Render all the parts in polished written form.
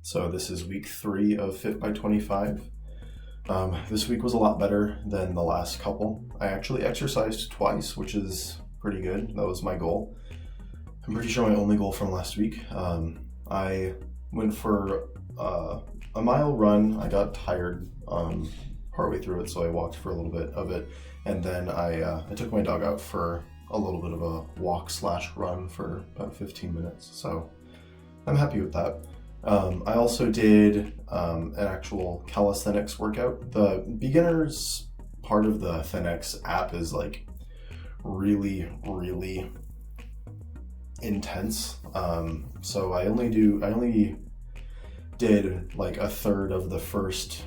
So this is week 3 of Fit by 25. This week was a lot better than the last couple. I actually exercised twice, which is pretty good. That was my goal. I'm pretty sure my only goal from last week. I went for a mile run. I got tired partway through it, so I walked for a little bit of it. And then I took my dog out for a little bit of a walk/run for about 15 minutes. So I'm happy with that. I also did an actual calisthenics workout. The beginners part of the Thenx app is like really, really intense. So I only did like a third of the first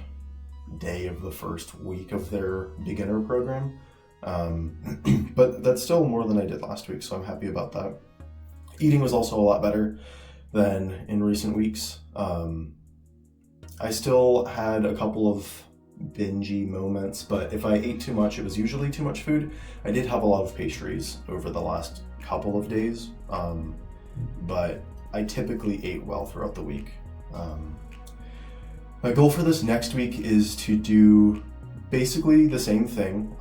day of the first week of their beginner program. But that's still more than I did last week, so I'm happy about that. Eating was also a lot better than in recent weeks. I still had a couple of bingey moments, but if I ate too much, it was usually too much food. I did have a lot of pastries over the last couple of days, but I typically ate well throughout the week. My goal for this next week is to do basically the same thing.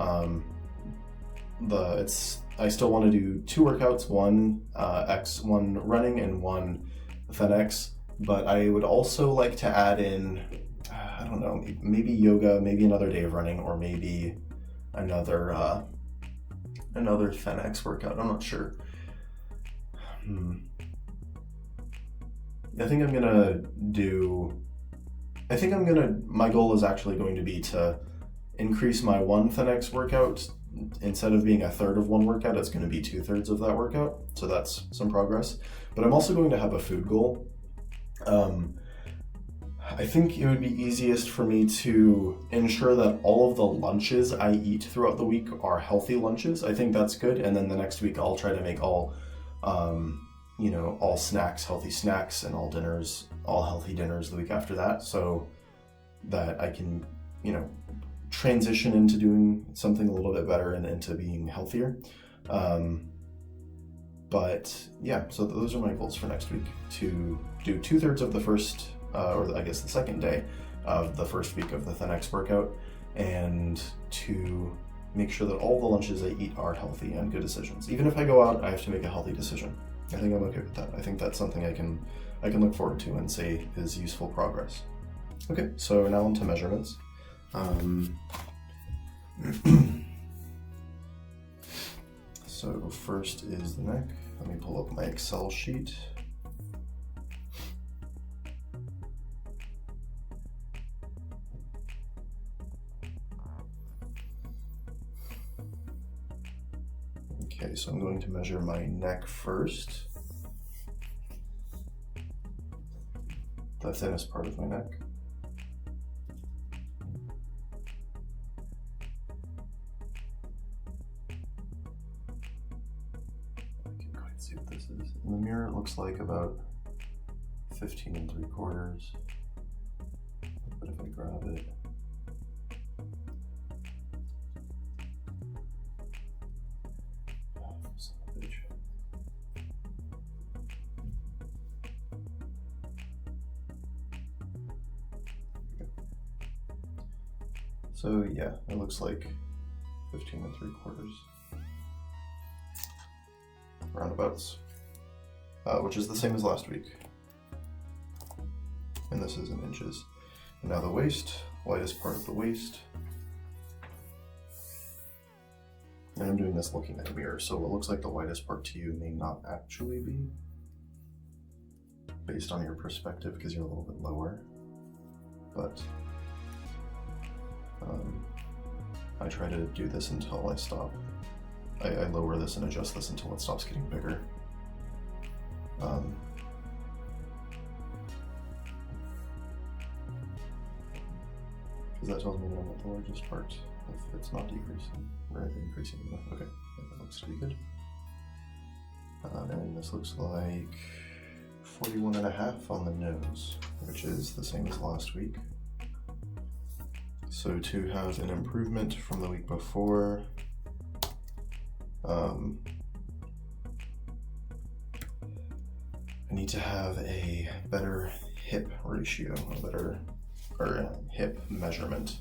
I still want to do 2 workouts, one running and one Thenx, but I would also like to add in, I don't know, maybe yoga, maybe another day of running, or maybe another Thenx workout. I'm not sure. My goal is actually going to be to increase my one Thenx workout. Instead of being a third of one workout, it's going to be 2/3 of that workout. So that's some progress. But I'm also going to have a food goal. I think it would be easiest for me to ensure that all of the lunches I eat throughout the week are healthy lunches. I think that's good. And then the next week I'll try to make all snacks, healthy snacks, and all healthy dinners the week after that, so that I can, transition into doing something a little bit better and into being healthier. But yeah, so those are my goals for next week: to do 2/3 of the first, or I guess the second day of the first week of the Thenx workout, and to make sure that all the lunches I eat are healthy and good decisions. Even if I go out, I have to make a healthy decision. I think I'm okay with that. I think that's something I can look forward to and say is useful progress. Okay, so now on to measurements. So first is the neck. Let me pull up my Excel sheet. Okay, so I'm going to measure my neck first. The thinnest part of my neck. See what this is. In the mirror, it looks like about 15 3/4. But if I grab it, so yeah, it looks like 15 3/4. Roundabouts, which is the same as last week, and this is in inches. And now the waist, widest part of the waist, and I'm doing this looking at a mirror, so what looks like the widest part to you may not actually be, based on your perspective, because you're a little bit lower, but I try to do this until I stop. I lower this and adjust this until it stops getting bigger. Because that tells me that I'm at the largest part if it's not decreasing, or increasing enough. Okay, that looks to be good. And this looks like 41.5 on the nose, which is the same as last week. So to have an improvement from the week before, I need to have a better hip ratio, or hip measurement.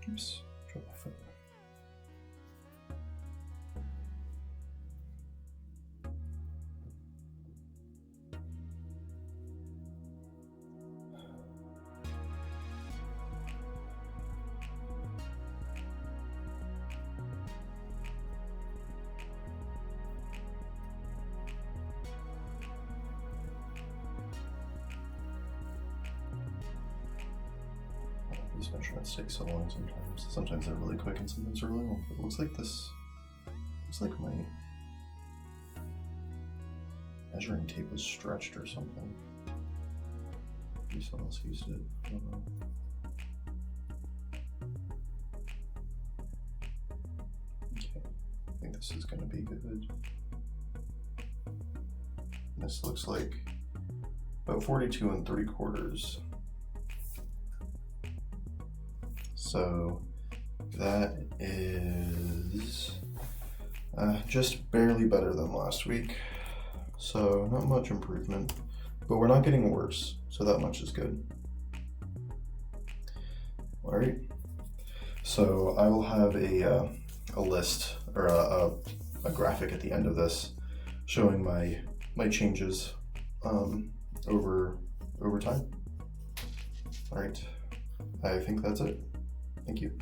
Oops, dropped my foot. These measurements take so long sometimes. Sometimes they're really quick and sometimes they're really long. But it looks like my measuring tape was stretched or something. Maybe someone else used it. I don't know. Okay, I think this is going to be good. This looks like about 42 3/4. So that is just barely better than last week. So not much improvement, but we're not getting worse. So that much is good. All right. So I will have a list or a graphic at the end of this showing my changes over time. All right. I think that's it. Thank you.